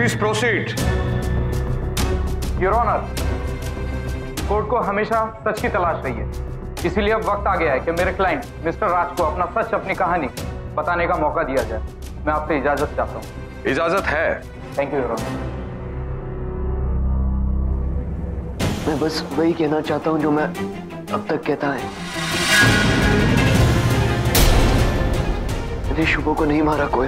Please proceed. Your honour, court को हमेशा सच की तलाश रही है, इसीलिए अब वक्त आ गया है कि मेरे क्लाइंट मिस्टर राज को अपना सच, अपनी कहानी बताने का मौका दिया जाए। मैं आपसे इजाजत चाहता हूँ। इजाजत है। Thank you your honour. मैं बस वही कहना चाहता हूँ जो मैं अब तक कहता है। मैंने शुभो को नहीं मारा कोई।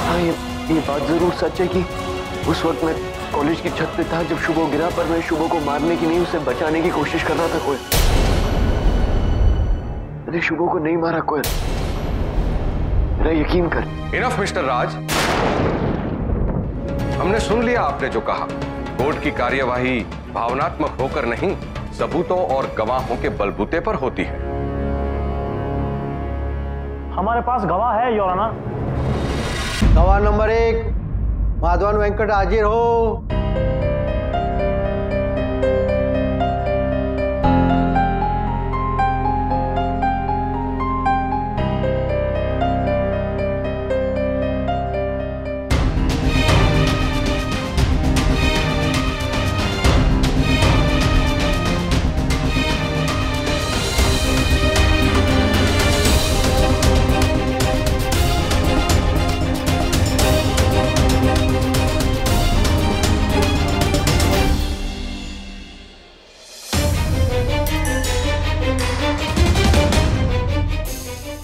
हाँ, ये बात जरूर सच है कि उस वक्त मैं कॉलेज की छत पे था जब शुभो गिरा, पर मैं शुभो को मारने की नहीं, उसे बचाने की कोशिश कर रहा था। कोई मैंने शुभो को नहीं मारा कोई, मेरा यकीन कर। इनफ मिस्टर राज, हमने सुन लिया आपने जो कहा। कोर्ट की कार्यवाही भावनात्मक होकर नहीं, सबूतों और गवाहों के बलबूते पर होती है। हमारे पास गवाह है योर ऑनर। गवाह नंबर 1 माधवन वेंकट हाजिर हो।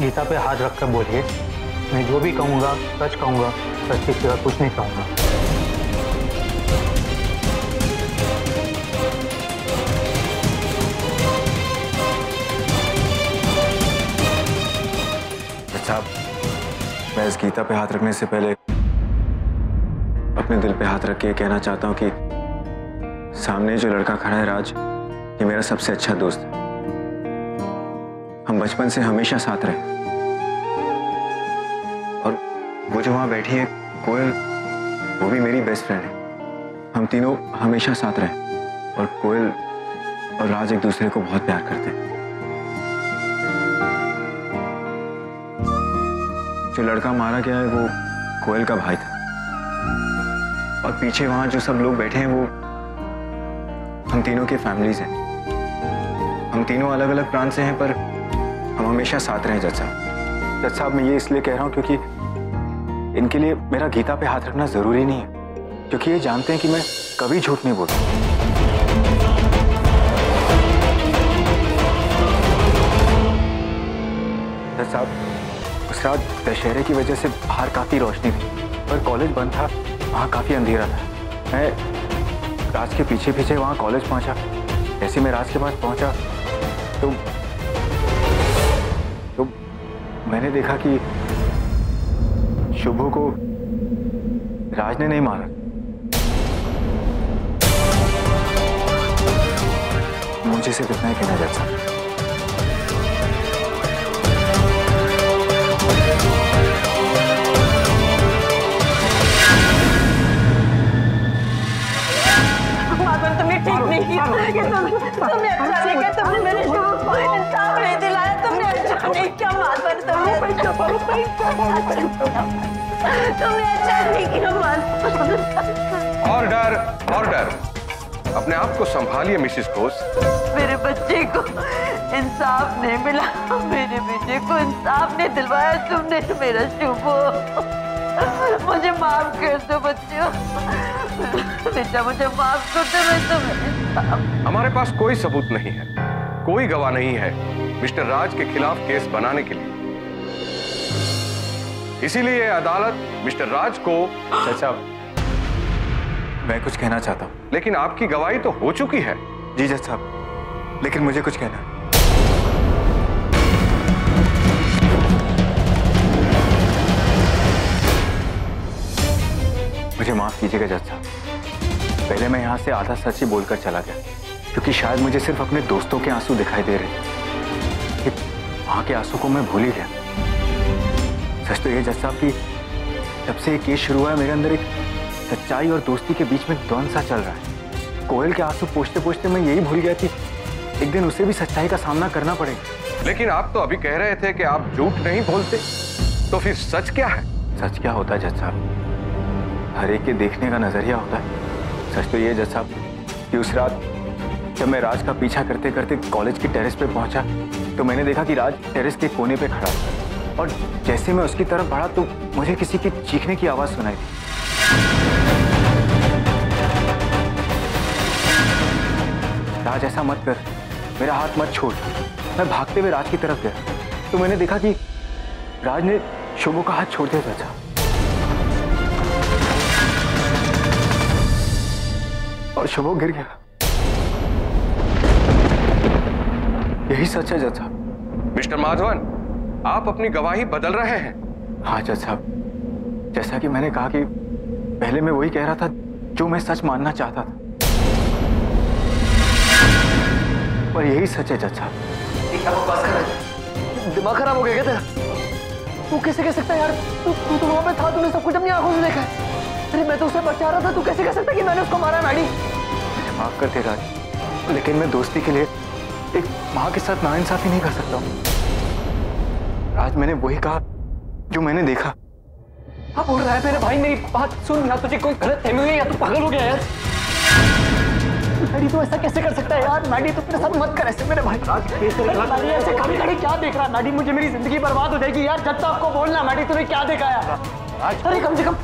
गीता पे हाथ रखकर बोलिए, मैं जो भी कहूंगा सच कहूंगा, सच के सिवा कुछ नहीं कहूंगा। साहब, मैं इस गीता पे हाथ रखने से पहले अपने दिल पे हाथ रख के कहना चाहता हूँ कि सामने जो लड़का खड़ा है राज, ये मेरा सबसे अच्छा दोस्त है। हम बचपन से हमेशा साथ रहे, और वो जो वहां बैठी है कोयल, वो भी मेरी बेस्ट फ्रेंड है। हम तीनों हमेशा साथ रहे, और कोयल और राज एक दूसरे को बहुत प्यार करते हैं। जो लड़का मारा गया है वो कोयल का भाई था, और पीछे वहां जो सब लोग बैठे हैं वो हम तीनों के फैमिलीज हैं। हम तीनों अलग अलग प्रांत से हैं, पर हम हमेशा साथ रहे। जज साहब, जज साहब, मैं ये इसलिए कह रहा हूं क्योंकि इनके लिए मेरा गीता पे हाथ रखना जरूरी नहीं है, क्योंकि ये जानते हैं कि मैं कभी झूठ नहीं बोलता। जज साहब, उस रात दशहरे की वजह से बाहर काफी रोशनी थी, पर कॉलेज बंद था, वहाँ काफी अंधेरा था। मैं राज के पीछे पीछे वहाँ कॉलेज पहुंचा। जैसे मैं राज के पास पहुंचा तो मैंने देखा कि शुभो को राज ने नहीं मारा। मुझे सिर्फ इतना ही कहना है जज साहब। तुमने अच्छा नहीं किया, तुमने मेरे शुभ को इंसाफ नहीं दिलाया, तुमने अच्छा नहीं किया माधवन, तुमने अच्छा नहीं किया माधवन। Order, order. अपने आप को संभालिए मिसेस घोष। मेरे बच्चे को इंसाफ नहीं मिला, मेरे बेटे को इंसाफ नहीं दिलवाया तुमने। मेरा शुभ, मुझे माफ कर दो बच्चों, बेटा मुझे माफ कर दो। मैं तुम्हें हमारे पास कोई सबूत नहीं है, कोई गवाह नहीं है मिस्टर राज के खिलाफ केस बनाने के लिए, इसीलिए अदालत मिस्टर राज को। चाचा, मैं कुछ कहना चाहता हूँ। लेकिन आपकी गवाही तो हो चुकी है। जी जज साहब, लेकिन मुझे कुछ कहना है। मुझे माफ कीजिएगा जज साहब, पहले मैं यहाँ से आधा सच ही बोलकर चला गया, क्योंकि शायद मुझे सिर्फ अपने दोस्तों के आंसू दिखाई दे रहे थे। वहां के आंसू को मैं भूल ही गया। सच तो ये जज साहब कि जब से ये केस शुरू हुआ है, मेरे अंदर एक सच्चाई और दोस्ती के बीच में द्वंद सा चल रहा है। कोयल के आंसू पोंछते पोंछते मैं यही भूल गया कि एक दिन उसे भी सच्चाई का सामना करना पड़ेगा। लेकिन आप तो अभी कह रहे थे कि आप झूठ नहीं बोलते। तो फिर सच क्या है? सच क्या होता है जज साहब? हर एक के देखने का नजरिया होता है। सच तो ये जज साहब कि उस रात जब मैं राज का पीछा करते करते कॉलेज की टेरेस पे पहुंचा तो मैंने देखा कि राज टेरेस के कोने पे खड़ा था और जैसे मैं उसकी तरफ बढ़ा तो मुझे किसी की चीखने की आवाज सुनाई दी। राज ऐसा मत कर, मेरा हाथ मत छोड़। मैं भागते हुए राज की तरफ गया तो मैंने देखा कि राज ने शुभो का हाथ छोड़ दिया था और शुभो गिर गया। यही सच है जज साहब। मिस्टर माधवन, आप अपनी गवाही बदल रहे हैं। हाँ जज साहब, जैसा कि मैंने कहा कि पहले मैं वही कह रहा था जो मैं सच मानना चाहता था, पर यही सच है जज साहब। दिमाग खराब हो गया क्या तेरा? तू कैसे कह सकता है यार? तू तो वहां पे था, तूने सब कुछ अपनी आंखों से देखा है। अरे मैं तो उसे बचा रहा था, तू कैसे कह सकता है कि मैंने उसको मारा? मैडी मुझे माफ कर दे राज, लेकिन मैं दोस्ती के लिए एक माँ के साथ नाइंसाफी नहीं कर सकता हूँ। राज मैंने वही कहा जो मैंने देखा। क्या बोल रहा है मेरे भाई? मेरी बात सुन, या तुझे कोई गलत फहमी हुई है या तू पागल हो गया यार। मैडी तू ऐसा कैसे कर सकता है यार? मैडी तू मेरे साथ मत कर ऐसे मेरे भाई। मैडी ऐसे खड़ी खड़ी क्या देख रहा है? मैडी मुझे मेरी जिंदगी बर्बाद हो जाएगी यार। जब तक को बोलना मैडी तूने क्या देखा यार? अरे कम से कम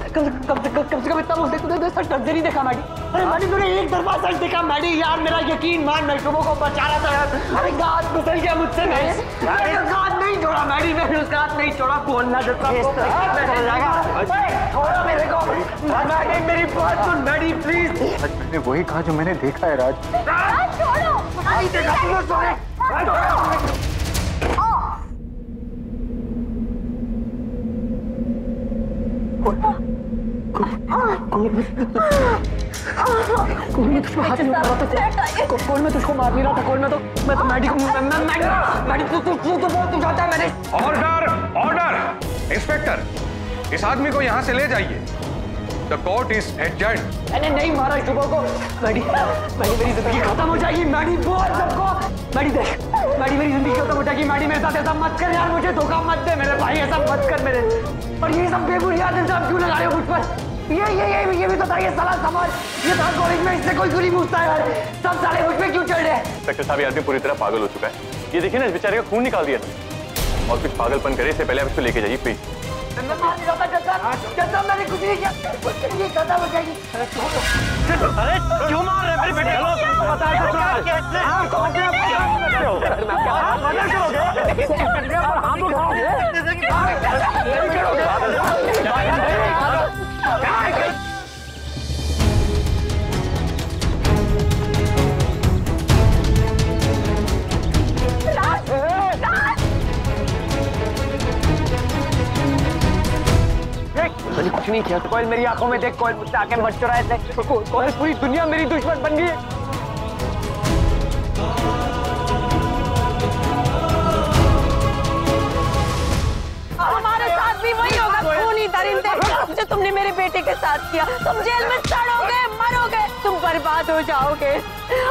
इतना बोल दे, तूने सच ढंग से नहीं देखा मैडी। अरे मैडी तूने एक दरबार सच देखा मैडी यार, मेरा यकीन मान, मैं शुभो को बचा रहा था यार। अरे गात फिसल गया मुझसे, मैंने गात नहीं छोड़ा मैडी, मैंने उसका हाथ नहीं छोड़ा। बोलना जब तक छोड़ो मेरे को मैडी, मेरी बात सुन मैडी प्लीज। मैंने वही कहा जो मैंने देखा है राज। छोड़ो, नहीं देखा तूने? कौन मैं तुझको हाथ नहीं मार रहा था? कौन मैं तुझको मार नहीं रहा था? कौन मैं तो मैडी को मैडी तू चाहता है मैंने। Order, order! इंस्पेक्टर, इस आदमी को यहाँ से ले जाइए। The court is adjourned. मैंने नहीं मारा शुभो को। मैडी मेरी जिंदगी खत्म हो जाएगी। मैडी बोल सबको। मैडी देख, मैडी मेरी जिंदगी खत्म हो जाएगी। मैडी मेरे साथ ऐसा मत कर यार, मुझे धोखा मत दे मेरे भाई, ऐसा मत कर मेरे। और ये सब बेबुनियाद इल्जाम क्यों लगा रहे हो मुझ पर? ये भी बताइए साला समाज, ये था कॉलेज में, इससे कोई नहीं पूछता है यार। सब साले मुझ पे क्यों चढ़ रहे हैं? इंस्पेक्टर साहब, ये आदमी पूरी तरह पागल हो चुका है। ये देखिए ना, इस बेचारे का खून निकाल दिया था। और कुछ पागलपन करे इससे पहले आप इसको लेके जाइए प्लीज। मैं मार नहीं रहा था, मैंने कुछ नहीं किया, कुछ नहीं खत्म हो जाएगी। अरे क्यों मार रहे मेरे बेटे को? बताया मैंने कुछ नहीं किया। कोयल मेरी आंखों में देख, कोयल मुझसे आंखें मत चुराए थे। कोयल पूरी दुनिया मेरी दुश्मन बन गई है। हमारे साथ भी वही होगा, खूनी दरिंदे जो तुमने मेरे बेटे के साथ किया। तुम जेल में सड़ोगे, मरोगे, तुम बर्बाद हो जाओगे।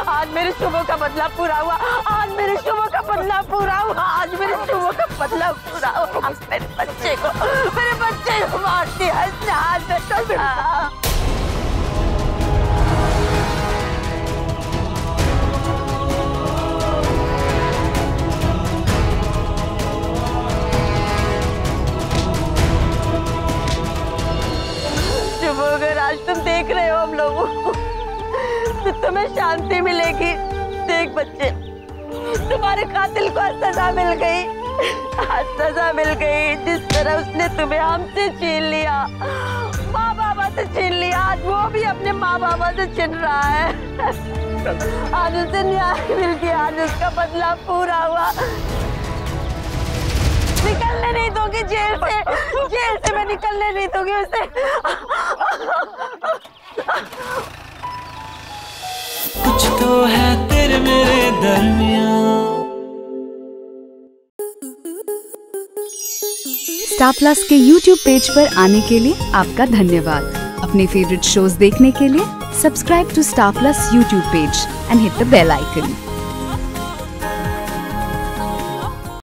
आज मेरे शुभो का बदला पूरा हुआ, आज मेरे शुभो का बदला पूरा हुआ, आज मेरे शुभो का बदला पूरा हुआ। मेरे बच्चे को मारती है, हाथ में तो अगर आज तुम देख रहे हो हम लोगों तो तुम्हें शांति मिलेगी। देख बच्चे, तुम्हारे कातिल को सजा मिल गई, आज सजा मिल गई। जिस तरह उसने तुम्हें हमसे छीन लिया, माँ बाबा से छीन लिया, आज वो भी अपने माँ बाबा से छीन रहा है। आज उसे न्याय मिल गया, आज उसका बदला पूरा हुआ। निकलने नहीं दोगे जेल से मैं निकलने नहीं दूंगी उसे। कुछ तो है तेरे मेरे दरमियां। स्टार प्लस के YouTube पेज पर आने के लिए आपका धन्यवाद। अपने फेवरेट शोज देखने के लिए subscribe to Star Plus YouTube page and hit the bell icon.